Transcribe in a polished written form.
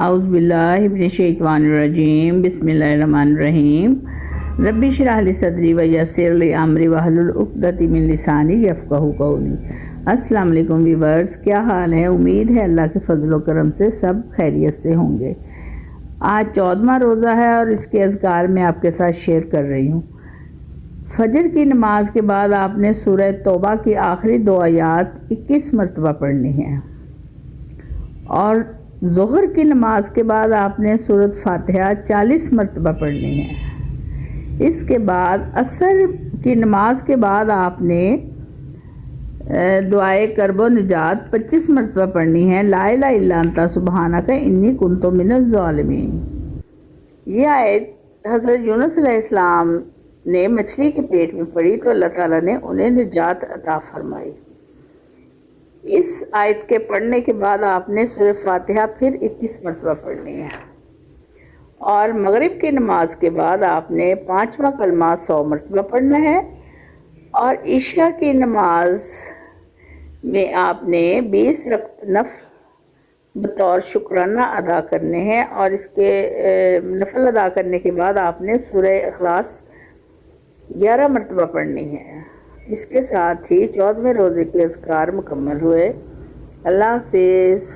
اعوذ باللہ من الشیطان الرجیم بسم اللہ الرحمن الرحیم رب اشرح لی صدری ویسر لی امری واحلل عقدۃ من لسانی یفقہوا قولی۔ السلام علیکم ویورز، کیا حال ہے؟ امید ہے اللہ کے فضل و کرم سے سب خیریت سے ہوں گے۔ آج 14واں روزہ ہے اور اس کے اذکار میں آپ کے ساتھ شیئر کر رہی ہوں۔ فجر کی نماز کے بعد آپ نے سورہ توبہ کی آخری 2 آیات 21 مرتبہ پڑھنی ہیں، اور ظہر کی نماز کے بعد آپ نے سورۃ فاتحہ 40 مرتبہ پڑھنی ہے۔ اس کے بعد عصر کی نماز کے بعد آپ نے دعائے کرب و نجات 25 مرتبہ پڑھنی ہے، لا الہ الا انت سبحانک انی کنت من الظالمین۔ یہ آیت حضرت یونس علیہ السلام نے مچھلی کے پیٹ میں پڑھی تو اللہ تعالیٰ نے انہیں نجات عطا فرمائی۔ اس آیت کے پڑھنے کے بعد آپ نے سورہ فاتحہ پھر 21 مرتبہ پڑھنی ہے، اور مغرب کی نماز کے بعد آپ نے 5واں کلمہ 100 مرتبہ پڑھنا ہے، اور عشاء کی نماز میں آپ نے 20 رکعت نفل بطور شکرانہ ادا کرنے ہیں، اور اس کے نفل ادا کرنے کے بعد آپ نے سورہ اخلاص 11 مرتبہ پڑھنی ہے۔ اس کے ساتھ ہی 14ویں روزے کے اذکار مکمل ہوئے۔ اللہ حافظ۔